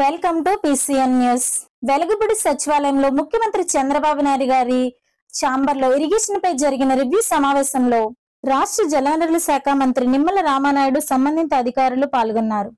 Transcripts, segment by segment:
Welcome to PCN news. Velagapudi సచివాలయంలో ముఖ్యమంత్రి చంద్రబాబు నాయుడు గారి ఛాంబర్లో ఇరిగేషన్ పై జరిగిన రివ్యూ సమావేశంలో రాష్ట్ర జలవనరుల శాఖ మంత్రి నిమ్మల రామానాయుడు సంబంధిత అధికారులు పాల్గొన్నారు.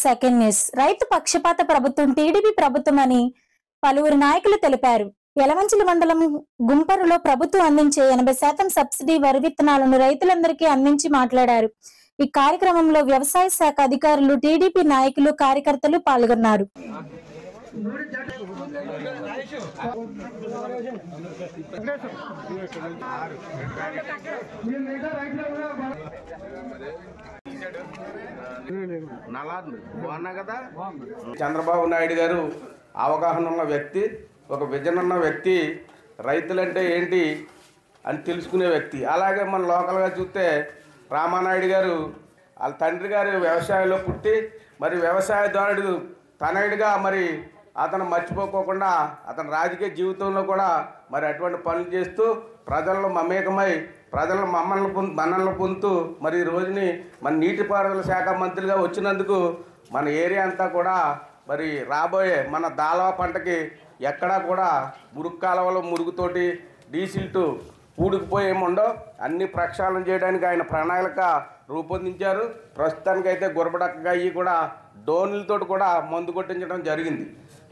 Second news. రైతు పక్షపాత ప్రభుత్వం టీడీపీ ప్రభుత్వం అని పలువురు నాయకులు తెలిపారు. యలమంచిలి మండలం గుంపరులో ప్రభుత్వం అందించే 80% సబ్సిడీ వరి విత్తనాలను రైతులందరికీ అందించి మాట్లాడారు. ఈ కార్యక్రమంలో వ్యవసాయ శాఖ అధికారులు, టీడీపీ నాయకులు, కార్యకర్తలు పాల్గొన్నారు. చంద్రబాబు నాయుడు గారు అవగాహన ఉన్న వ్యక్తి, ఒక విజన్ ఉన్న వ్యక్తి, రైతులంటే ఏంటి అని తెలుసుకునే వ్యక్తి. అలాగే మన లోకల్గా చూస్తే రామానాయుడు గారు వాళ్ళ తండ్రి గారు వ్యవసాయంలో పుట్టి మరి వ్యవసాయదారుడు తనయుడిగా మరి అతను మర్చిపోకోకుండా అతని రాజకీయ జీవితంలో కూడా మరి అటువంటి పనులు చేస్తూ ప్రజల్లో మమేకమై ప్రజల మన్ననలు పొందుతూ మరి ఈ రోజుని మన నీటిపారుదల శాఖ మంత్రిగా వచ్చినందుకు మన ఏరియా అంతా కూడా మరి రాబోయే మన దాల్వా పంటకి ఎక్కడా కూడా మురుగు కాలువలో మురుగుతోటి డీసిల్టు పూడుకుపోయేముండో అన్ని ప్రక్షాళన చేయడానికి ఆయన ప్రణాళిక రూపొందించారు. ప్రస్తుతానికైతే గురబడక్క అయ్యి కూడా డోన్లతో కూడా మందు కొట్టించడం జరిగింది.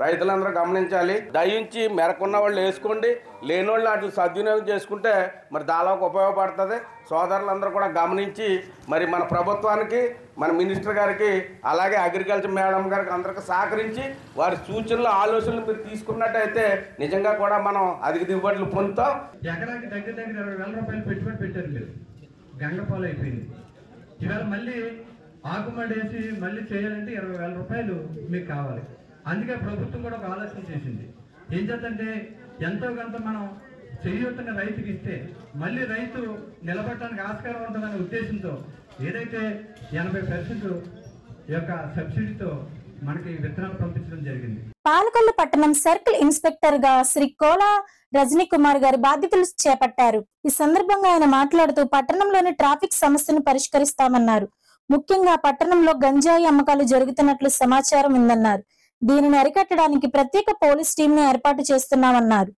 రైతులందరూ గమనించాలి. దయించి మెరకున్న వాళ్ళు వేసుకోండి, లేని వాళ్ళు అట్లా సద్వినియోగం చేసుకుంటే మరి దాదాపు ఉపయోగపడుతుంది. సోదరులందరూ కూడా గమనించి మరి మన ప్రభుత్వానికి, మన మినిస్టర్ గారికి, అలాగే అగ్రికల్చర్ మేడం గారికి అందరికీ సహకరించి వారి సూచనలు, ఆలోచనలు మీరు తీసుకున్నట్టయితే నిజంగా కూడా మనం అధిక దిగుబడులు పొందుతాం. ఎకరానికి దగ్గర 20,000 రూపాయలు పెట్టుబడి పెట్టారు మీరు, గంగపాలు అయిపోయింది. ఇవాళ మళ్ళీ ఆకుమడేసి మళ్ళీ చేయాలంటే 20,000 రూపాయలు మీకు కావాలి. అందుకే ప్రభుత్వం కూడా ఒక ఆలోచన చేసింది. ఏం చేద్దంటే ఎంతో కొంత మనం చేయొత్తున్న రైతుకి ఇస్తే మళ్ళీ రైతు నిలబడటానికి ఆస్కారం ఉంటుందనే ఉద్దేశంతో ఏదైతే 80% యొక్క సబ్సిడీతో మనకి విత్తనాలు పంపించడం జరిగింది. పాలకొల్లు పట్టణం సర్కిల్ ఇన్స్పెక్టర్ గా శ్రీ కోలా రజనీ కుమార్ గారి బాధ్యతలు చేపట్టారు. ఈ సందర్భంగా ఆయన మాట్లాడుతూ పట్టణంలోని ట్రాఫిక్ సమస్యను పరిష్కరిస్తామన్నారు. ముఖ్యంగా పట్టణంలో గంజాయి అమ్మకాలు జరుగుతున్నట్లు సమాచారం ఉందన్నారు. దీనిని అరికట్టడానికి ప్రత్యేక పోలీస్ టీం ను ఏర్పాటు చేస్తున్నామన్నారు.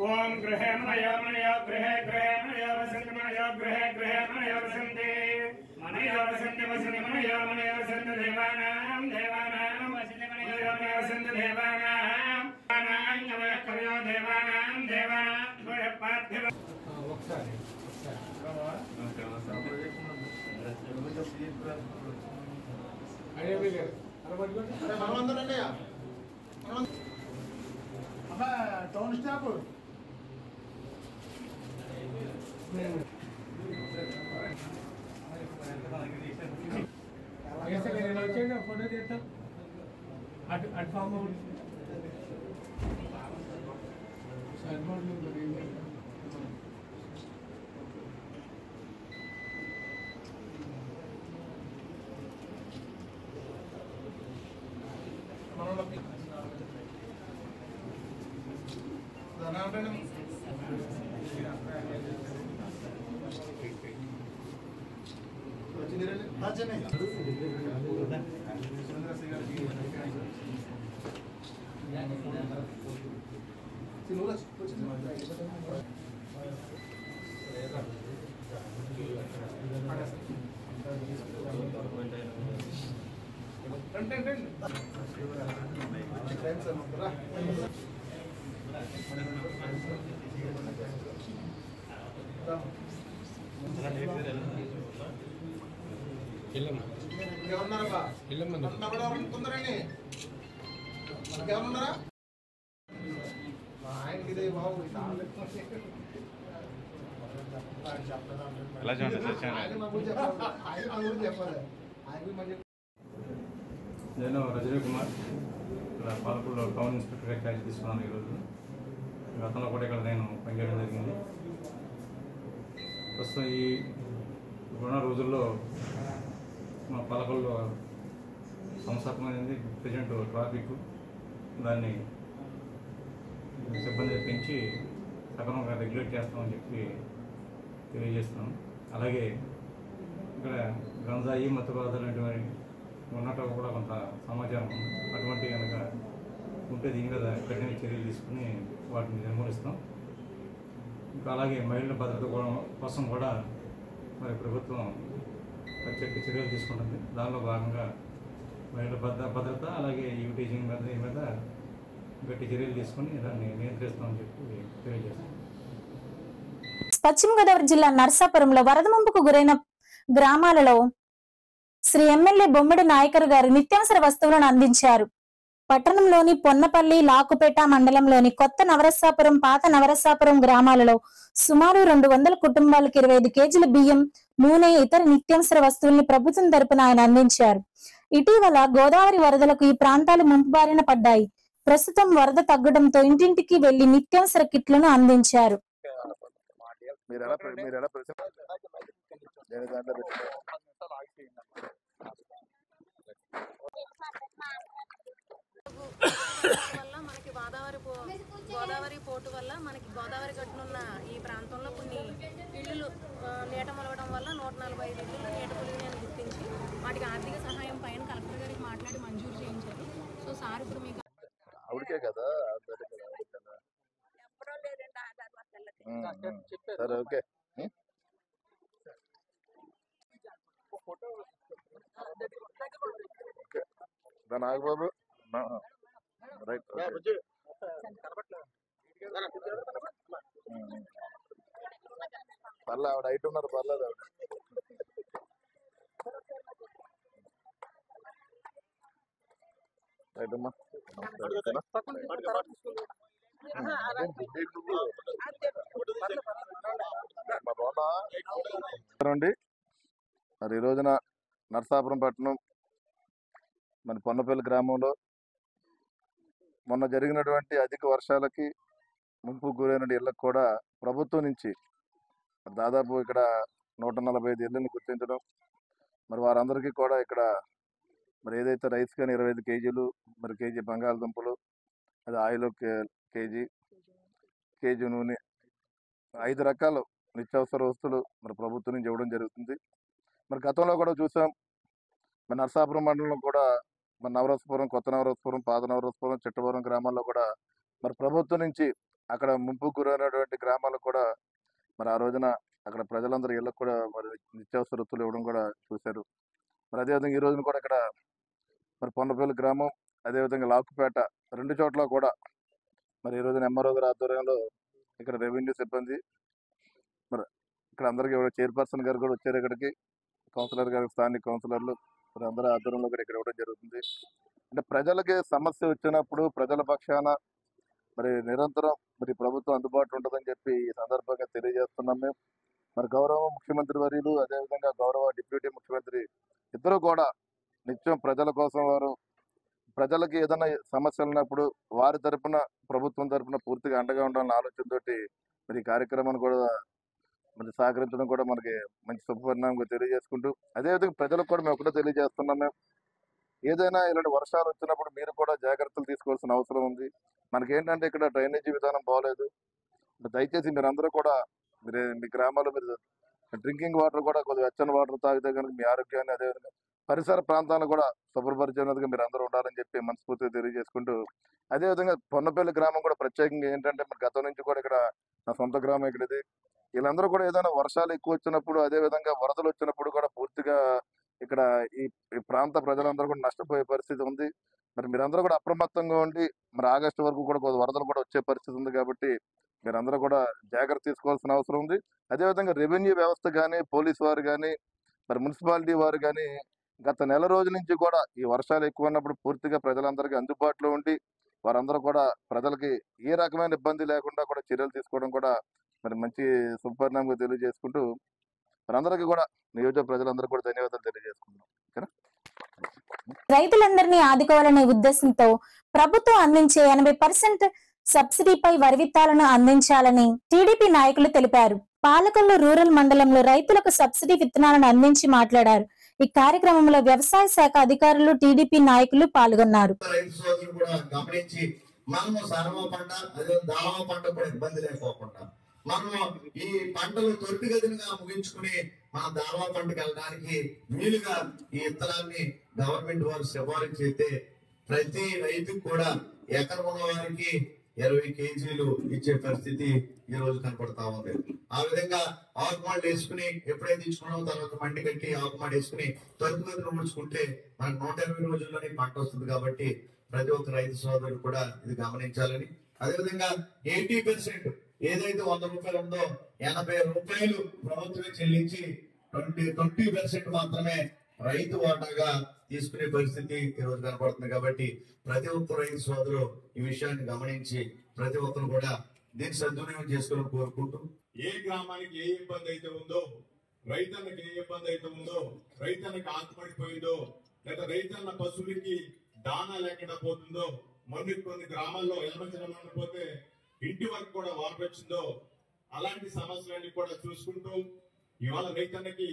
ओम गृहे मनयो मनयो गृहे गृहे मनयो वसन्ति मनयो गृहे गृहे मनयो वसन्ति मनयो वसन्ति वसन्ति मनयो मनयो वसन्ति देवानां देवानां वसन्ति मनयो मनयो वसन्ति देवानां देवानां नमः कवयो देवानां देवानां द्वय पार्थिव టౌన్ స్టాప్ ఫోటో తీస్తాం అటు ఫామ్ నేను రజనీ కుమార్ ఇక్కడ పాలకుల్లో టౌన్ ఇన్స్పెక్టర్గా క్యాష్ తీసుకున్నాను ఈరోజు. గతంలో కూడా ఇక్కడ నేను పనిచేయడం జరిగింది. ప్రస్తుతం ఈ ఉన్న రోజుల్లో మా పాలకుల్లో సంస్థాపమైనది ప్రజెంట్ ట్రాఫిక్, దాన్ని సిబ్బంది పెంచి సక్రమంగా రెగ్యులేట్ చేస్తామని చెప్పి తెలియజేస్తున్నాం. అలాగే ఇక్కడ గంజాయి మత్తుబాధ లాంటివి ఉన్నట్టు కూడా కొంత సమాచారం ఉంది. అటువంటి కనుక ఉంటే దీని మీద కఠిన చర్యలు తీసుకుని వాటిని నిర్మూలిస్తాం. ఇంకా అలాగే మహిళల భద్రత కోసం కూడా మరి ప్రభుత్వం ప్రత్యేక చర్యలు తీసుకుంటుంది. దానిలో భాగంగా మహిళల భద్రత అలాగే టీచింగ్ మీద గట్టి చర్యలు తీసుకుని దాన్ని నియంత్రిస్తామని చెప్పి తెలియజేస్తాం. పశ్చిమ గోదావరి జిల్లా నర్సాపురంలో వరద ముంపుకు గురైన గ్రామాలలో శ్రీ ఎమ్మెల్యే బొమ్మిడి నాయకర్ గారు నిత్యావసర వస్తువులను అందించారు. పట్టణంలోని పొన్నపల్లి, లాకుపేట మండలంలోని కొత్త నవరసాపురం, పాత నవరసాపురం గ్రామాలలో సుమారు 200 కుటుంబాలకు 25 కేజీల బియ్యం, నూనె, ఇతర నిత్యావసర వస్తువుల్ని ప్రభుత్వం తరపున ఆయన అందించారు. ఇటీవల గోదావరి వరదలకు ఈ ప్రాంతాలు ముంపు బారిన పడ్డాయి. ప్రస్తుతం వరద తగ్గడంతో ఇంటింటికి వెళ్లి నిత్యావసర కిట్లను అందించారు. వల్ల మనకి గోదావరి పోర్టు వల్ల మనకి గోదావరి గట్టునున్న ఈ ప్రాంతంలో కొన్ని ఇళ్ళు నీట మొలవడం వల్ల 145 ఇళ్ళు నీట పొలిగినాయని గుర్తించి వాటికి ఆర్థిక సహాయం పైన కలెక్టర్ గారికి మాట్లాడి మంజూరు చేయించారు. సో సార్ ఇప్పుడు మీకు కదా సరే ఓకే నాగబాబు రైట్ పర్లే ఆవిడ హైట్ ఉన్నారు పర్లేదు ఆవిడ రైట్ అమ్మా అండి. మరి ఈ రోజున నరసాపురం పట్టణం మన పొన్నపల్లి గ్రామంలో మొన్న జరిగినటువంటి అధిక వర్షాలకి ముంపు గురైన ఇళ్లకు కూడా ప్రభుత్వం నుంచి దాదాపు ఇక్కడ 145 ఇళ్లను గుర్తించడం, మరి వారందరికీ కూడా ఇక్కడ మరి ఏదైతే రైస్ కానీ 25 కేజీలు, మరి కేజీ బంగాళదుంపలు, అది ఆయిల్ కేజీ నూనె, 5 రకాల నిత్యావసర వస్తువులు మరి ప్రభుత్వం నుంచి ఇవ్వడం జరుగుతుంది. మరి గతంలో కూడా చూసాం, మరి నరసాపురం మండలంలో కూడా మరి నవరసపురం, కొత్త నవరసపురం, పాత నవరసపురం, చిట్టపురం గ్రామాల్లో కూడా మరి ప్రభుత్వం నుంచి అక్కడ ముంపుకు గురైనటువంటి గ్రామాలకు కూడా మరి ఆ రోజున అక్కడ ప్రజలందరూ ఇళ్ళకు కూడా మరి నిత్యావసర వస్తువులు ఇవ్వడం కూడా చూశారు. మరి అదేవిధంగా ఈ రోజున కూడా ఇక్కడ మరి పొన్నపల్లి గ్రామం, అదేవిధంగా లాకుపేట 2 చోట్ల కూడా మరి ఈ రోజున ఎంఆర్ఓ గారి ఆధ్వర్యంలో ఇక్కడ రెవెన్యూ సిబ్బంది మరి ఇక్కడ అందరికీ చైర్పర్సన్ గారు కూడా వచ్చారు. ఇక్కడికి కౌన్సిలర్ గారు, స్థానిక కౌన్సిలర్లు మరి అందరి ఆధ్వర్యంలో కూడా ఇక్కడ ఇవ్వడం జరుగుతుంది. అంటే ప్రజలకి సమస్య వచ్చినప్పుడు ప్రజల పక్షాన మరి నిరంతరం మరి ప్రభుత్వం అందుబాటులో ఉంటుందని చెప్పి ఈ సందర్భంగా తెలియజేస్తున్నాం. మేము మరి గౌరవ ముఖ్యమంత్రి వర్యులు, అదేవిధంగా గౌరవ డిప్యూటీ ముఖ్యమంత్రి ఇద్దరు కూడా నిత్యం ప్రజల కోసం వారు ప్రజలకి ఏదైనా సమస్యలు ఉన్నప్పుడు వారి తరపున, ప్రభుత్వం తరపున పూర్తిగా అండగా ఉండాలన్న ఆలోచనతోటి మరి ఈ కార్యక్రమాన్ని కూడా మరి సహకరించడం కూడా మనకి మంచి శుభపరిణామంగా తెలియజేసుకుంటూ, అదేవిధంగా ప్రజలకు కూడా మేము ఒకటే తెలియజేస్తున్నాం. మేము ఏదైనా ఇలాంటి వర్షాలు వచ్చినప్పుడు మీరు కూడా జాగ్రత్తలు తీసుకోవాల్సిన అవసరం ఉంది. మనకేంటంటే ఇక్కడ డ్రైనేజీ విధానం బాగోలేదు. దయచేసి మీరందరూ కూడా మీ గ్రామాల్లో మీరు డ్రింకింగ్ వాటర్ కూడా కొద్దిగా వెచ్చని వాటర్ తాగితే కనుక మీ ఆరోగ్యాన్ని, అదేవిధంగా పరిసర ప్రాంతాలను కూడా శుభ్రపరిచేందుకు మీరు అందరూ ఉండాలని చెప్పి మనస్ఫూర్తిగా తెలియజేసుకుంటూ, అదేవిధంగా పొన్నపల్లి గ్రామం కూడా ప్రత్యేకంగా ఏంటంటే మరి గతం నుంచి కూడా ఇక్కడ నా సొంత గ్రామం ఇక్కడ ఇది. వీళ్ళందరూ కూడా ఏదైనా వర్షాలు ఎక్కువ వచ్చినప్పుడు, అదేవిధంగా వరదలు వచ్చినప్పుడు కూడా పూర్తిగా ఇక్కడ ఈ ప్రాంత ప్రజలందరూ కూడా నష్టపోయే పరిస్థితి ఉంది. మరి మీరందరూ కూడా అప్రమత్తంగా ఉండి మరి ఆగస్టు వరకు కూడా కొద్ది వరదలు కూడా వచ్చే పరిస్థితి ఉంది. కాబట్టి మీరందరూ కూడా జాగ్రత్త తీసుకోవాల్సిన అవసరం ఉంది. అదేవిధంగా రెవెన్యూ వ్యవస్థ కానీ, పోలీసు వారు కానీ, మరి మున్సిపాలిటీ వారు కానీ గత నెల రోజుల నుంచి కూడా ఈ వర్షాలు ఎక్కువ ఉన్నప్పుడు పూర్తిగా ప్రజలందరికీ అందుబాటులో ఉండి వారందరూ కూడా ప్రజలకి ఏ రకమైన ఇబ్బంది లేకుండా కూడా చర్యలు తీసుకోవడం కూడా మరి మంచి శుభపరిణామంగా తెలియజేసుకుంటూ మనందరికీ కూడా నియోజక ప్రజలందరూ కూడా ధన్యవాదాలు తెలియజేసుకుంటున్నాం. ఓకేనా? రైతులందరినీ ఆదుకోవాలనే ఉద్దేశంతో ప్రభుత్వం అందించే 80% సబ్సిడీపై వరి విత్తాలను అందించాలని టీడీపీ నాయకులు తెలిపారు. పాలకొల్లు రూరల్ మండలంలో రైతులకు సబ్సిడీ విత్తనాలను అందించి మాట్లాడారు. ఈ కార్యక్రమంలో వ్యవసాయ శాఖ అధికారులు, టీడీపీ నాయకులు పాల్గొన్నారు. రైతు సోదరులు కూడా గమనించి మనము సర్వ పంట, అదే దావ పంట కూడా ఇబ్బంది లేకోకుండా మనము ఈ పంటలు త్వరితగతిగా ముగించుకుని మన దావా పంటకు వెళ్ళడానికి వీలుగా ఈ విత్తనాన్ని గవర్నమెంట్ వారు సిఫారసు చేస్తే ప్రతి రైతుకు కూడా ఎకరం ఉన్న వారికి 20 కేజీలు ఇచ్చే పరిస్థితి ఈ రోజు కనపడతా ఉంది. ఆ విధంగా ఆకుమాడు వేసుకుని ఎప్పుడైతే తీసుకున్నామో తర్వాత మండి కట్టి ఆకుమాడు వేసుకుని త్వరితగతిన ముడుచుకుంటే మనకు 120 రోజుల్లోనే పంట వస్తుంది. కాబట్టి ప్రతి ఒక్క రైతు సోదరుడు కూడా ఇది గమనించాలని, అదేవిధంగా 80% ఏదైతే 100 రూపాయలు ఉందో 80 రూపాయలు ప్రభుత్వమే చెల్లించి 20% మాత్రమే రైతు వాటాగా తీసుకునే పరిస్థితి ఈ రోజు కనపడుతుంది. కాబట్టి ప్రతి ఒక్క రైతు సోదరు ఈ విషయాన్ని గమనించి ప్రతి ఒక్కరు కూడా దీన్ని సద్వినియోగం చేసుకోవాలని కోరుకుంటూ, ఏ గ్రామానికి ఏ ఇబ్బంది అయితే ఉందో, రైతన్నకి ఏ ఇబ్బంది అయితే ఉందో, రైతన్నకి ఆత్మడిపోయిందో, లేదా రైతన్న పశువులకి దానా లేకుండా పోతుందో, కొన్ని గ్రామాల్లో ఎలమంచడం పోతే ఇంటి వరకు కూడా వాటర్ వచ్చిందో, అలాంటి సమస్యలన్నీ కూడా చూసుకుంటూ ఇవాళ రైతన్నకి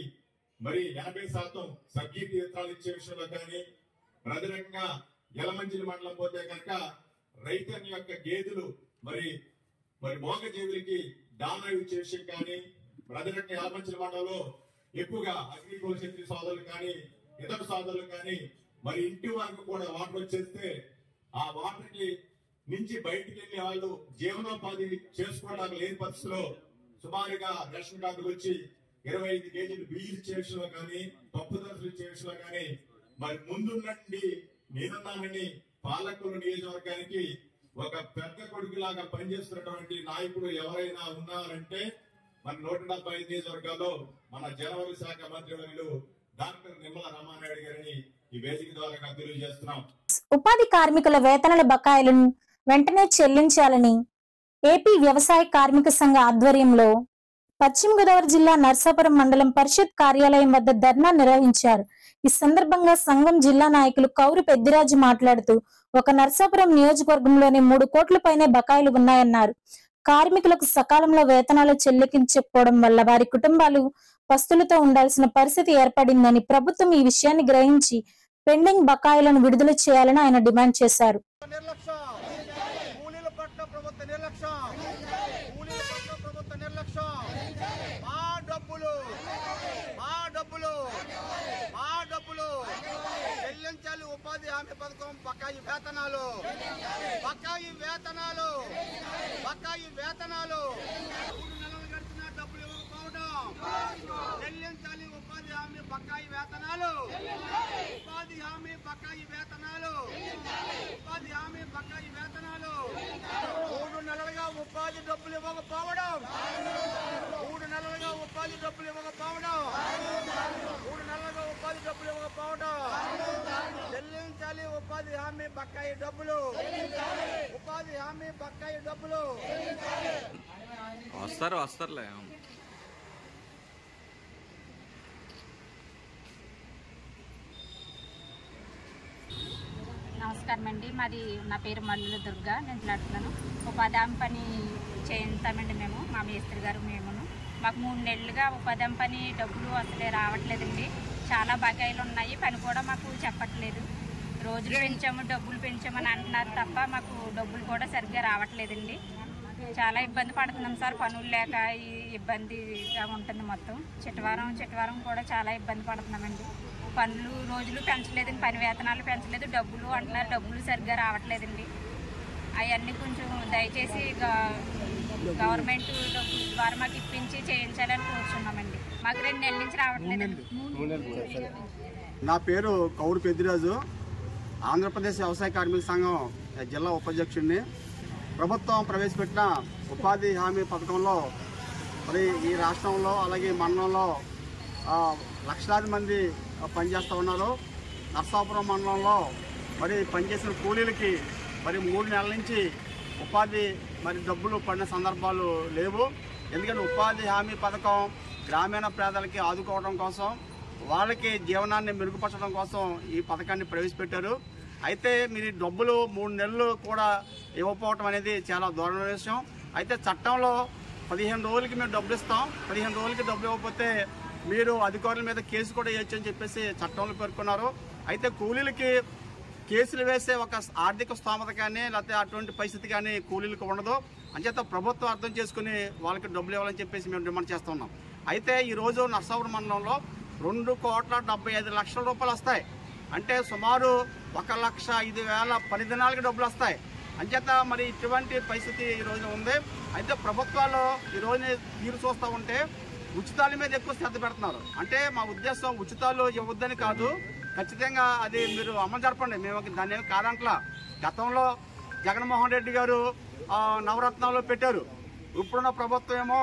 మరి 80% సబ్సిడీ విత్తనాలు ఇచ్చే విషయంలో కానీ, అదే రకంగా ఎలమంచిలి మండలం పోతే కనుక రైతన్న యొక్క గేదెలు మరి మోగజీవులకి దానా ఇచ్చే విషయం కానీ, అదే రకంగా ఎలమంచిలి మండలంలో ఎక్కువగా అగ్రికల్చర్ సోదరులు కానీ, ఇతర సోదరులు కానీ మరి ఇంటి వరకు కూడా వాటర్ వచ్చేస్తే ఆ వాటర్ కి నుంచి బయటికి వెళ్ళి వాళ్ళు జీవనోపాధి చేసుకోవడానికి లేని పరిస్థితిలో సుమారుగా రేషన్ కార్డు వచ్చి 25 కేజీలు బియ్యం ఇచ్చే విషయంలో కానీ, పప్పు దినుసులు ఇచ్చే విషయంలో కానీ మరి ముందుండి నేనున్నానని పాలకొల్లు నియోజకవర్గానికి ఒక పెద్ద కొడుకులాగా పనిచేస్తున్నటువంటి నాయకుడు ఎవరైనా ఉన్నారంటే మన 175 నియోజకవర్గాల్లో మన జనవరి శాఖ మంత్రివర్యులు డాక్టర్ నిమ్మల రామానాయుడు గారిని ఈ వేదిక ద్వారా తెలియజేస్తున్నాం. ఉపాధి కార్మికుల వేతనాల బకాయిలను వెంటనే చెల్లించాలని ఏపీ వ్యవసాయ కార్మిక సంఘ ఆధ్వర్యంలో పశ్చిమ గోదావరి జిల్లా నర్సాపురం మండలం పరిషత్ కార్యాలయం వద్ద ధర్నా నిర్వహించారు. ఈ సందర్భంగా సంఘం జిల్లా నాయకులు కౌరు పెద్దిరాజు మాట్లాడుతూ ఒక నర్సాపురం నియోజకవర్గంలోని 3 కోట్ల పైనే బకాయిలు ఉన్నాయన్నారు. కార్మికులకు సకాలంలో వేతనాలు చెల్లించకపోవడం వల్ల వారి కుటుంబాలు పస్తులతో ఉండాల్సిన పరిస్థితి ఏర్పడిందని, ప్రభుత్వం ఈ విషయాన్ని గ్రహించి పెండింగ్ బకాయిలను విడుదల చేయాలని ఆయన డిమాండ్ చేశారు. ఉపాధి హామీ పథకం బకాయి వేతనాలు బకాయి వేతనాలు 3 నెలలు గడిచిన డబ్బులు ఇవ్వకపోవడం చెల్లించాలి. ఉపాధి హామీ బకాయి వేతనాలు, ఉపాధి హామీ బకాయి వేతనాలు, ఉపాధి హామీ బకాయి వేతనాలు. 3 నెలలుగా ఉపాధి డబ్బులు ఇవ్వకపోవడం, 3 నెలలుగా ఉపాధి డబ్బులు ఇవ్వకపోవడం, 3 నెలలుగా ఉపాధి డబ్బులు ఇవ్వకపోవడం. చెల్లించాలి ఉపాధి హామీ బకాయి డబ్బులు, ఉపాధి హామీ బకాయి డబ్బులు. వస్తారులే. నమస్కారం అండి. మాది నా పేరు మల్లుల దుర్గా, నేను మాట్లాడుతున్నాను. ఉపాధి హామీ పని చేస్తామండి మేము, మా మేస్త్రి గారు మేమును. మాకు 3 నెలలుగా ఉపాధి హామీ పని డబ్బులు అసలే రావట్లేదండి. చాలా బకాయిలు ఉన్నాయి, పని కూడా మాకు చెప్పట్లేదు. రోజులు పెంచాము, డబ్బులు పెంచామని అంటున్నారు తప్ప మాకు డబ్బులు కూడా సరిగ్గా రావట్లేదండి. చాలా ఇబ్బంది పడుతున్నాం సార్, పనులు లేక ఇబ్బందిగా ఉంటుంది మొత్తం. చిట్టవారం కూడా చాలా ఇబ్బంది పడుతున్నామండి. పనులు రోజులు పెంచలేదండి, పని వేతనాలు పెంచలేదు, డబ్బులు అంటున్నారు, డబ్బులు సరిగ్గా రావట్లేదండి. అవన్నీ కొంచెం దయచేసి గవర్నమెంట్ డబ్బుల ద్వారా మాకు ఇప్పించి చేయించాలని కోరుచున్నామండి. మాకు 2 నెలల నుంచి రావట్లేదండి. నా పేరు కౌరు పెద్దిరాజు, ఆంధ్రప్రదేశ్ వ్యవసాయ కార్మిక సంఘం జిల్లా ఉపాధ్యక్షుడిని. ప్రభుత్వం ప్రవేశపెట్టిన ఉపాధి హామీ పథకంలో మరి ఈ రాష్ట్రంలో అలాగే మండలంలో లక్షలాది మంది పనిచేస్తూ ఉన్నారు. నర్సాపురం మండలంలో మరి పనిచేసిన కూలీలకి మరి 3 నెలల నుంచి ఉపాధి మరి డబ్బులు పడిన సందర్భాలు లేవు. ఎందుకంటే ఉపాధి హామీ పథకం గ్రామీణ పేదలకి ఆదుకోవడం కోసం, వాళ్ళకి జీవనాన్ని మెరుగుపరచడం కోసం ఈ పథకాన్ని ప్రవేశపెట్టారు. అయితే మీరు డబ్బులు 3 నెలలు కూడా ఇవ్వకపోవటం అనేది చాలా దారుణ విషయం. అయితే చట్టంలో 15 రోజులకి మేము డబ్బులు ఇస్తాం, 15 రోజులకి డబ్బులు ఇవ్వకపోతే మీరు అధికారుల మీద కేసు కూడా వేయచ్చు అని చెప్పేసి చట్టంలో పేర్కొన్నారు. అయితే కూలీలకి కేసులు వేసే ఒక ఆర్థిక స్తోమత కానీ లేకపోతే అటువంటి పరిస్థితి కానీ కూలీలకు ఉండదు. అంచేత ప్రభుత్వం అర్థం చేసుకుని వాళ్ళకి డబ్బులు ఇవ్వాలని చెప్పేసి మేము డిమాండ్ చేస్తున్నాం. అయితే ఈరోజు నర్సాపురం మండలంలో 2,75,00,000 రూపాయలు వస్తాయి. అంటే సుమారు 1,05,000 పని దినాలకి డబ్బులు వస్తాయి. అంచేత మరి ఇటువంటి పరిస్థితి ఈరోజు ఉంది. అయితే ప్రభుత్వాలు ఈరోజు తీరు చూస్తూ ఉంటే ఉచితాల మీద ఎక్కువ శ్రద్ధ పెడుతున్నారు. అంటే మా ఉద్దేశం ఉచితాలు ఇవ్వద్దని కాదు, ఖచ్చితంగా అది మీరు అమలు జరపండి, మేము దాన్ని ఏమి కాదంట్లా. గతంలో జగన్మోహన్ రెడ్డి గారు నవరత్నాలు పెట్టారు, ఇప్పుడున్న ప్రభుత్వం ఏమో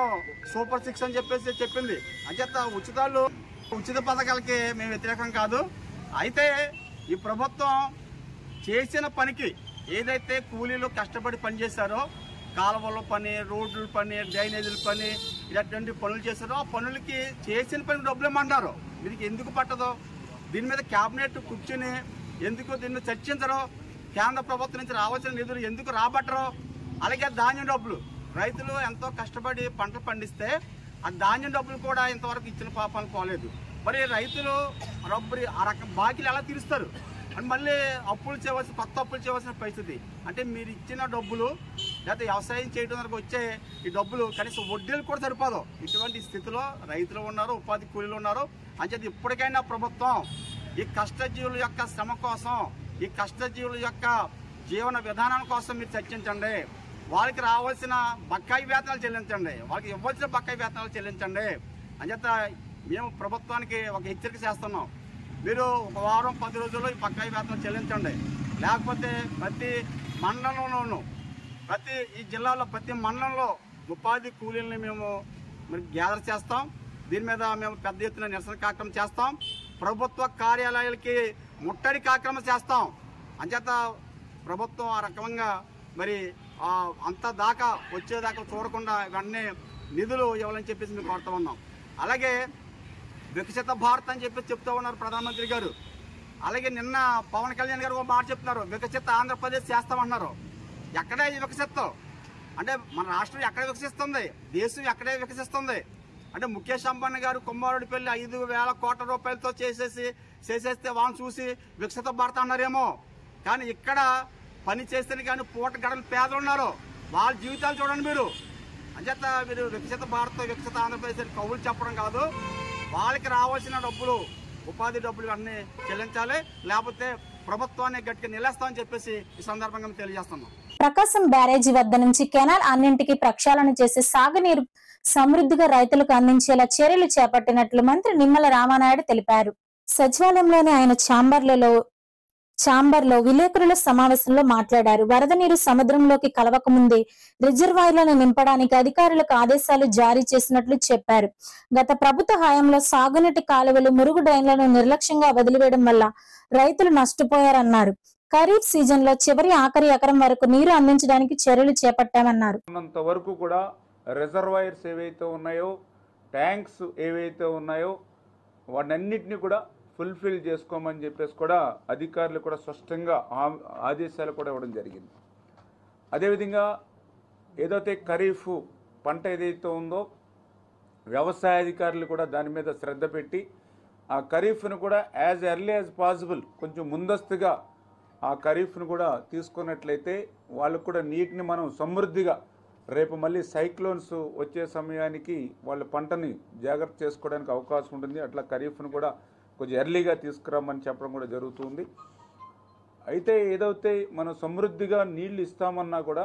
సూపర్ 6 అని చెప్పేసి చెప్పింది. అంచేత ఉచిత పథకాలకి మేము వ్యతిరేకం కాదు. అయితే ఈ ప్రభుత్వం చేసిన పనికి ఏదైతే కూలీలు కష్టపడి పనిచేశారో, కాలువల పని, రోడ్ల పని, డ్రైనేజీల పని, ఇలాంటి పనులు చేశారో ఆ పనులకి చేసిన పని డబ్బులు ఇమ్మంటారు. దీనికి ఎందుకు పట్టదో? దీని మీద క్యాబినెట్ కూర్చుని ఎందుకు దీన్ని చర్చించరు? కేంద్ర ప్రభుత్వం నుంచి రావాల్సిన నిధులు ఎందుకు రాబట్టరు? అలాగే ధాన్యం డబ్బులు, రైతులు ఎంతో కష్టపడి పంటలు పండిస్తే ఆ ధాన్యం డబ్బులు కూడా ఇంతవరకు ఇచ్చిన పాపాలు పోలేదు. మరి రైతులు ఆ రకం బాకీలు ఎలా తీరుస్తారు? అని మళ్ళీ కొత్త అప్పులు చేయవలసిన పరిస్థితి. అంటే మీరు ఇచ్చిన డబ్బులు లేకపోతే వ్యవసాయం చేయడం వరకు వచ్చే ఈ డబ్బులు కనీసం వడ్డీలు కూడా సరిపోదు. ఇటువంటి స్థితిలో రైతులు ఉన్నారు, ఉపాధి కూలీలు ఉన్నారు. అంచేది ఇప్పటికైనా ప్రభుత్వం ఈ కష్టజీవుల యొక్క శ్రమ కోసం, ఈ కష్టజీవుల యొక్క జీవన విధానం కోసం మీరు చర్చించండి. వాళ్ళకి రావాల్సిన బకాయి వేతనాలు చెల్లించండి, వాళ్ళకి ఇవ్వాల్సిన బకాయి వేతనాలు చెల్లించండి. అంచేత మేము ప్రభుత్వానికి ఒక హెచ్చరిక చేస్తున్నాం. మీరు 1 వారం 10 రోజుల్లో ఈ బకాయి వేతనాలు చెల్లించండి. లేకపోతే ప్రతి మండలంలోనూ ఈ జిల్లాలో ప్రతి మండలంలో ఉపాధి కూలీలని మేము గ్యాదర్ చేస్తాం. దీని మీద మేము పెద్ద ఎత్తున నిరసన కార్యక్రమం చేస్తాం. ప్రభుత్వ కార్యాలయాలకి ముట్టడి కార్యక్రమం చేస్తాం. అంచేత ప్రభుత్వం ఆ రకంగా మరి అంత దాకా వచ్చేదాకా చూడకుండా ఇవన్నీ నిధులు ఇవ్వాలని చెప్పేసి మేము కోరుతూ ఉన్నాం. అలాగే వికసిత భారత్ అని చెప్పి చెప్తూ ఉన్నారు ప్రధానమంత్రి గారు. అలాగే నిన్న పవన్ కళ్యాణ్ గారు ఒక మాట చెప్తున్నారు, వికసిత ఆంధ్రప్రదేశ్ చేస్తామన్నారు. ఎక్కడే వికసిస్తాం అంటే మన రాష్ట్రం ఎక్కడే వికసిస్తుంది, దేశం ఎక్కడే వికసిస్తుంది అంటే ముఖేష్ అంబానీ గారు కుమారుడిపల్లి 5,000 కోట్ల రూపాయలతో చేసేస్తే వాళ్ళని చూసి వికసిత భారత్ అన్నారేమో. కానీ ఇక్కడ పని చేస్తే కానీ పూట గడలు పేదలు ఉన్నారు, వాళ్ళ జీవితాలు చూడండి మీరు. అంచేత మీరు వికసిత భారత్ వికసిత ఆంధ్రప్రదేశ్ కవులు చెప్పడం కాదు, వాళ్ళకి రావాల్సిన డబ్బులు ఉపాధి డబ్బులు అన్నీ చెల్లించాలి. లేకపోతే ప్రభుత్వాన్ని గట్టిగా నిలేస్తామని చెప్పేసి ఈ సందర్భంగా తెలియజేస్తున్నాం. ప్రకాశం బ్యారేజీ వద్ద నుంచి కెనాల్ అన్నింటికి ప్రక్షాళన చేసి సాగునీరు సమృద్ధిగా రైతులకు అందించేలా చర్యలు చేపట్టినట్లు మంత్రి నిమ్మల రామానాయుడు తెలిపారు. సచివాలయంలోని ఆయన ఛాంబర్లో విలేకరుల సమావేశంలో మాట్లాడారు. వరద నీరు సముద్రంలోకి కలవక ముందే రిజర్వాయర్లను నింపడానికి అధికారులకు ఆదేశాలు జారీ చేసినట్లు చెప్పారు. గత ప్రభుత్వ హయాంలో సాగునీటి కాలువలు, మురుగు డ్రైన్లను నిర్లక్ష్యంగా వదిలివేయడం వల్ల రైతులు నష్టపోయారన్నారు. ఖరీఫ్ సీజన్ లో ఆఖరి ఎకరం వరకు నీరు అందించడానికి చర్యలు చేపట్టామన్నారు. వరకు కూడా రిజర్వాయర్స్ ఏవైతే ఉన్నాయో, ట్యాంక్స్ ఏవైతే ఉన్నాయో వాటన్నిటిని కూడా ఫుల్ఫిల్ చేసుకోమని చెప్పేసి కూడా అధికారులు కూడా స్పష్టంగా ఆదేశాలు కూడా ఇవ్వడం జరిగింది. అదేవిధంగా ఏదైతే ఖరీఫ్ పంట ఏదైతే ఉందో వ్యవసాయ అధికారులు కూడా దాని మీద శ్రద్ధ పెట్టి ఆ ఖరీఫ్ను కూడా యాజ్ ఎర్లీ యాజ్ పాసిబుల్ కొంచెం ముందస్తుగా ఆ ఖరీఫ్ను కూడా తీసుకున్నట్లయితే వాళ్ళకు కూడా నీటిని మనం సమృద్ధిగా రేపు మళ్ళీ సైక్లోన్స్ వచ్చే సమయానికి వాళ్ళ పంటని జాగ్రత్త చేసుకోవడానికి అవకాశం ఉంటుంది. అట్లా ఖరీఫ్ను కూడా కొంచెం ఎర్లీగా తీసుకురామని చెప్పడం కూడా జరుగుతుంది. అయితే ఏదైతే మనం సమృద్ధిగా నీళ్లు ఇస్తామన్నా కూడా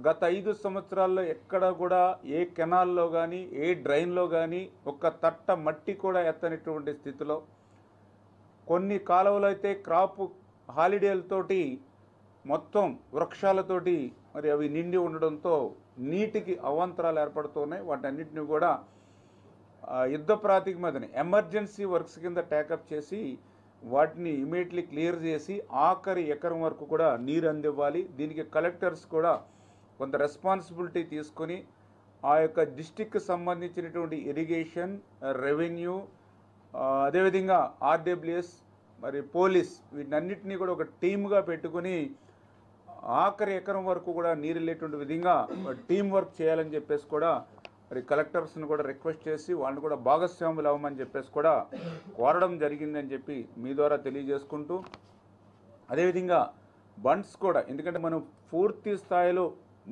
గత 5 సంవత్సరాల్లో ఎక్కడ కూడా ఏ కెనాల్లో కానీ ఏ డ్రైన్లో కానీ ఒక్క తట్ట మట్టి కూడా ఎత్తనటువంటి స్థితిలో, కొన్ని కాలువలు అయితే క్రాప్ హాలిడేలతోటి మొత్తం వృక్షాలతోటి మరి అవి నిండి ఉండడంతో నీటికి అవాంతరాలు ఏర్పడుతున్నాయి. వాటన్నిటిని కూడా యుద్ధ ప్రాతిపదిక మీదనే ఎమర్జెన్సీ వర్క్స్ కింద టేకప్ చేసి వాటిని ఇమీడియట్లీ క్లియర్ చేసి ఆఖరి ఎకరం వరకు కూడా నీరు అందివ్వాలి. దీనికి కలెక్టర్స్ కూడా కొంత రెస్పాన్సిబిలిటీ తీసుకొని ఆ యొక్క డిస్టిక్కి సంబంధించినటువంటి ఇరిగేషన్, రెవెన్యూ, అదేవిధంగా ఆర్డబ్ల్యూఎస్, మరి పోలీస్ వీటన్నిటినీ కూడా ఒక టీమ్గా పెట్టుకుని ఆఖరి ఎకరం వరకు కూడా నీరు వెళ్ళేటువంటి విధంగా టీం వర్క్ చేయాలని చెప్పేసి కూడా మరి కలెక్టర్స్ని కూడా రిక్వెస్ట్ చేసి వాళ్ళని కూడా భాగస్వాములు అవ్వమని చెప్పేసి కూడా కోరడం జరిగిందని చెప్పి మీ ద్వారా తెలియజేసుకుంటూ, అదేవిధంగా బండ్స్ కూడా, ఎందుకంటే మనం పూర్తి స్థాయిలో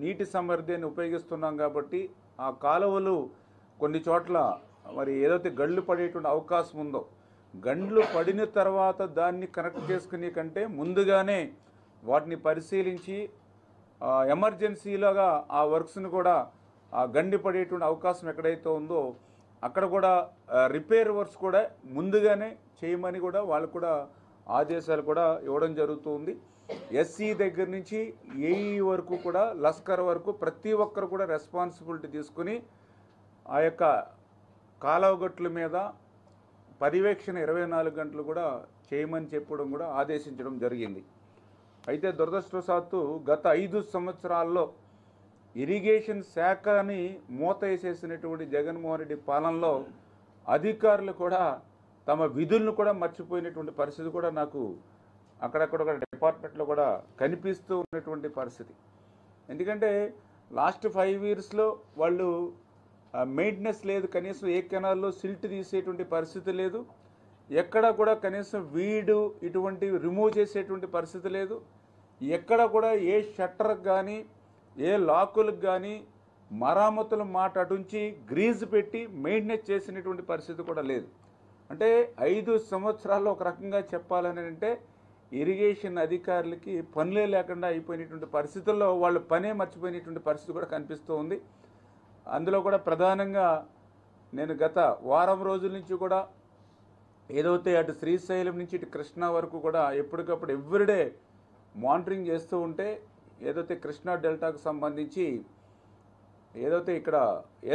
నీటి సమృద్ధిని ఉపయోగిస్తున్నాం కాబట్టి ఆ కాలువలు కొన్ని చోట్ల మరి ఏదైతే గండ్లు పడేటువంటి అవకాశం ఉందో, గండ్లు పడిన తర్వాత దాన్ని కనెక్ట్ చేసుకునే కంటే ముందుగానే వాటిని పరిశీలించి ఎమర్జెన్సీలాగా ఆ వర్క్స్ని కూడా ఆ గండి పడేటువంటి అవకాశం ఎక్కడైతే ఉందో అక్కడ కూడా రిపేర్ వర్క్స్ కూడా ముందుగానే చేయమని కూడా వాళ్ళకు కూడా ఆదేశాలు కూడా ఇవ్వడం జరుగుతుంది. ఎస్సీ దగ్గర నుంచి ఏఈ వరకు కూడా లస్కర్ వరకు ప్రతి ఒక్కరు కూడా రెస్పాన్సిబిలిటీ తీసుకుని ఆ యొక్క కాలువగట్ల మీద పర్యవేక్షణ 24 గంటలు కూడా చేయమని చెప్పడం కూడా ఆదేశించడం జరిగింది. అయితే దురదృష్టవశాత్తు గత 5 సంవత్సరాల్లో ఇరిగేషన్ శాఖని మూత వేసేసినటువంటి జగన్మోహన్ రెడ్డి పాలనలో అధికారులు కూడా తమ విధులను కూడా మర్చిపోయినటువంటి పరిస్థితి కూడా నాకు అక్కడక్కడ డిపార్ట్మెంట్లో కూడా కనిపిస్తూ ఉన్నటువంటి పరిస్థితి. ఎందుకంటే లాస్ట్ 5 ఇయర్స్లో వాళ్ళు మెయింటెనెన్స్ లేదు, కనీసం ఏ కెనాల్లో సిల్ట్ తీసేటువంటి పరిస్థితి లేదు, ఎక్కడ కూడా కనీసం వీడు ఇటువంటివి రిమూవ్ చేసేటువంటి పరిస్థితి లేదు, ఎక్కడ కూడా ఏ షట్టర్కి కానీ ఏ లాకులకు కానీ మరామతుల మాట అటుంచి గ్రీజ్ పెట్టి మెయింటెనెన్స్ చేసినటువంటి పరిస్థితి కూడా లేదు. అంటే 5 సంవత్సరాల్లో ఒక రకంగా చెప్పాలని అంటే ఇరిగేషన్ అధికారులకి పనులే లేకుండా అయిపోయినటువంటి పరిస్థితుల్లో వాళ్ళు పనే మర్చిపోయినటువంటి పరిస్థితి కూడా కనిపిస్తూ ఉంది. అందులో కూడా ప్రధానంగా నేను గత వారం రోజుల నుంచి కూడా ఏదైతే అటు శ్రీశైలం నుంచి ఇటు కృష్ణా వరకు కూడా ఎప్పటికప్పుడు ఎవ్రీడే మానిటరింగ్ చేస్తూ ఉంటే ఏదైతే కృష్ణా డెల్టాకు సంబంధించి ఏదైతే ఇక్కడ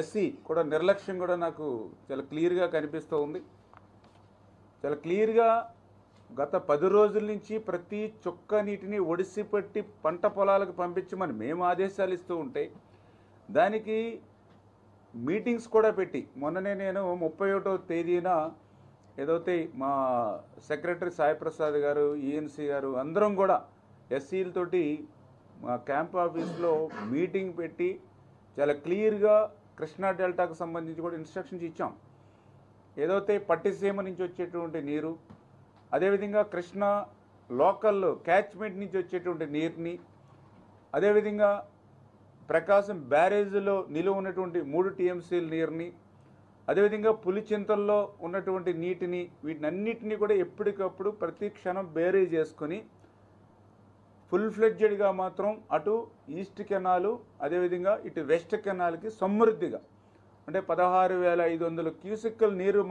ఎస్సీ కూడా నిర్లక్ష్యం కూడా నాకు చాలా క్లియర్గా కనిపిస్తూ ఉంది. చాలా క్లియర్గా గత 10 రోజుల నుంచి ప్రతి చుక్క నీటిని ఒడిసిపట్టి పంట పొలాలకు పంపించమని మేము ఆదేశాలు ఇస్తూ ఉంటే దానికి మీటింగ్స్ కూడా పెట్టి మొన్ననే నేను 31వ తేదీన ఏదైతే మా సెక్రటరీ సాయిప్రసాద్ గారు, ఈఎన్సీ గారు అందరం కూడా ఎస్సీలతోటి మా క్యాంప్ ఆఫీస్లో మీటింగ్ పెట్టి చాలా క్లియర్గా కృష్ణా డెల్టాకు సంబంధించి కూడా ఇన్స్ట్రక్షన్స్ ఇచ్చాం. ఏదైతే పట్టిసీమ నుంచి వచ్చేటువంటి నీరు, అదేవిధంగా కృష్ణా లోకల్ క్యాచ్మెంట్ నుంచి వచ్చేటువంటి నీరుని, అదేవిధంగా ప్రకాశం బ్యారేజ్లో నిలువ ఉన్నటువంటి 3 టీఎంసీల నీరుని, అదేవిధంగా పులిచింతల్లో ఉన్నటువంటి నీటిని, వీటినన్నిటినీ కూడా ఎప్పటికప్పుడు ప్రతి క్షణం బేరీ చేసుకొని ఫుల్ ఫ్లెడ్జెడ్గా మాత్రం అటు ఈస్ట్ కెనాలు అదేవిధంగా ఇటు వెస్ట్ కెనాల్కి సమృద్ధిగా అంటే 16,500 క్యూసెక్కుల నీరు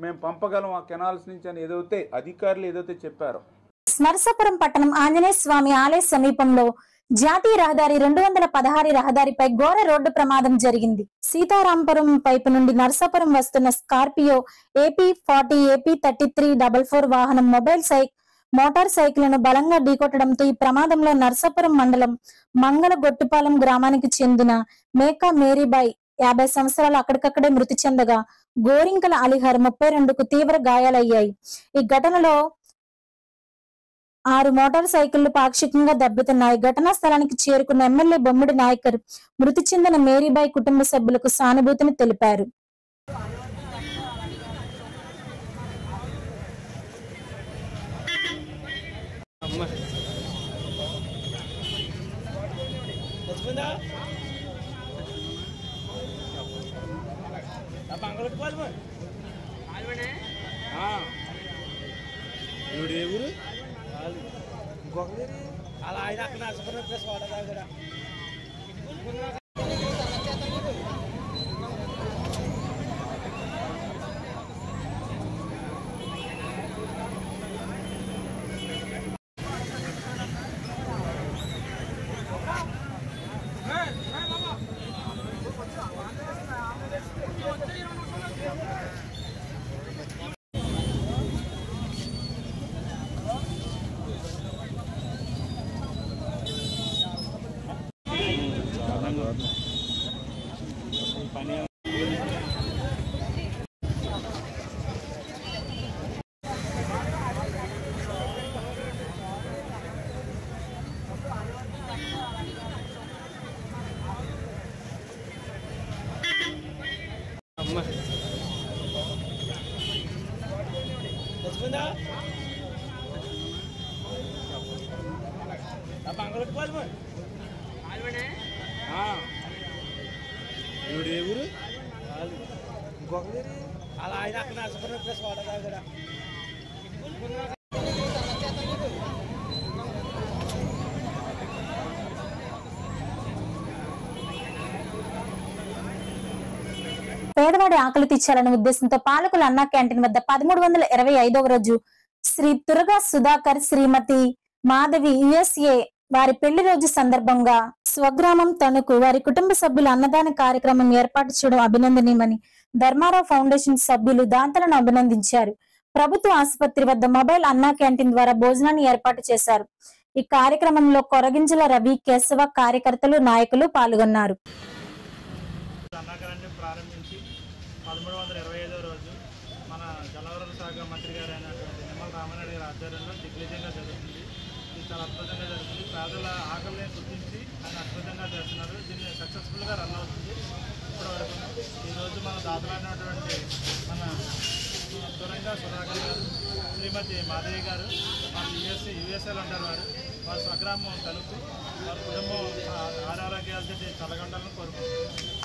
మేము పంపగలం ఆ కెనాల్స్ నుంచి అని ఏదైతే అధికారులు ఏదైతే చెప్పారో. నరసాపురం పట్టణం ఆంజనేయ స్వామి ఆలయ సమీపంలో జాతీయ రహదారి 216 రహదారిపై ఘోర రోడ్డు ప్రమాదం జరిగింది. సీతారాంపురం వైపు నుండి నరసాపురం వస్తున్న స్కార్పియో AP40 AP3344 వాహనం మోటార్ సైకిల్ను బలంగా ఢీకొట్టడంతో ఈ ప్రమాదంలో నరసాపురం మండలం మంగళగొట్టుపాలెం గ్రామానికి చెందిన మేకా మేరీబాయ్ 50 సంవత్సరాలు అక్కడికక్కడే మృతి చెందగా గోరింకల అలీహర్ 32కు తీవ్ర గాయాలయ్యాయి. ఈ ఘటనలో 6 మోటార్ సైకిళ్లు పాక్షికంగా దెబ్బతిన్నాయి. ఘటనా స్థలానికి చేరుకున్న ఎమ్మెల్యే బొమ్మిడి నాయకర్ మృతి చెందిన మేరీబాయ్ కుటుంబ సభ్యులకు సానుభూతిని తెలిపారు. అలా ఆయన అక్కడ నష్టపడిన ప్లస్ వాడదా కూడా అలా ఆయన అక్కడ నష్టపడిన ప్లస్ వాడదా కూడా పేదవాడి ఆకలి తీర్చాలనే ఉద్దేశంతో పాలకుల అన్నా క్యాంటీన్ వద్ద 1325వ రోజు శ్రీ తురగా సుధాకర్ శ్రీమతి మాధవి USA వారి పెళ్లి రోజు సందర్భంగా స్వగ్రామం తణుకు వారి కుటుంబ సభ్యులు అన్నదాన కార్యక్రమం ఏర్పాటు చేయడం అభినందనీయమని ధర్మారావు ఫౌండేషన్ సభ్యులు దాంతలను అభినందించారు. ప్రభుత్వ ఆసుపత్రి వద్ద మొబైల్ అన్నా క్యాంటీన్ ద్వారా భోజనాన్ని ఏర్పాటు చేశారు. ఈ కార్యక్రమంలో కొరగింజల రవి, కేశవ కార్యకర్తలు, నాయకులు పాల్గొన్నారు. అన్నాకారాన్ని ప్రారంభించి 1325వ రోజు మన జలవనరుల శాఖ మంత్రి గారు అయినటువంటి నిమ్మల రామారెడ్డి గారి ఆధ్వర్యంలో దిగ్విజయంగా జరుగుతుంది. ఇది చాలా అద్భుతంగా జరుగుతుంది. పేదల ఆకలిని గుర్తించి ఆయన అద్భుతంగా చేస్తున్నారు. దీన్ని సక్సెస్ఫుల్గా రన్ అవుతుంది. ఇప్పటి వరకు ఈరోజు మన దాతలైనటువంటి మన తురంగా సుధాకర్ గారు, శ్రీమతి మాధవి గారు, మన యుఎస్ఏలో ఉంటారు. వారి స్వగ్రామం తలుపు, వారి కుటుంబం ఆరోగ్యాలతో చల్లగండాలని కోరుకుంటున్నారు.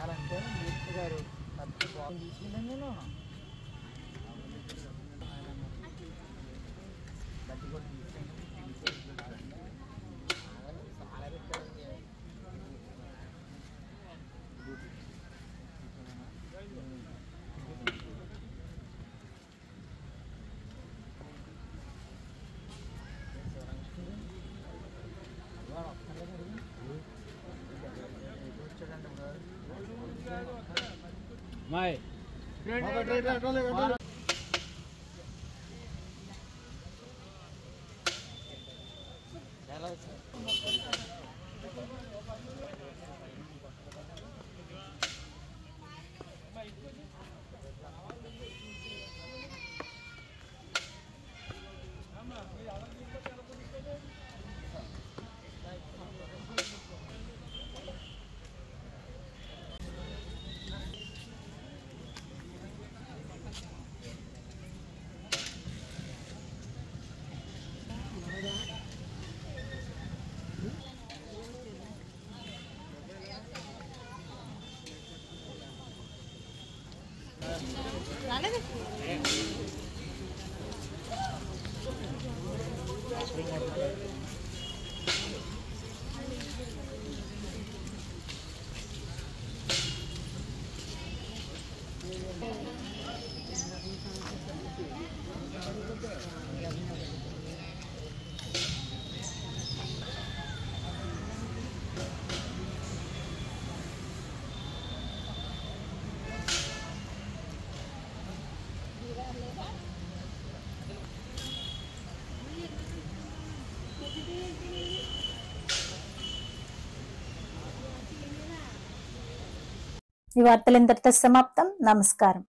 అడగాలంటే మినిస్టర్ గారు తీసుకెళ్ళాను నేను బట్టి కూడా Mai. ఈ వార్తలు ఇంతటితో సమాప్తం. నమస్కారం.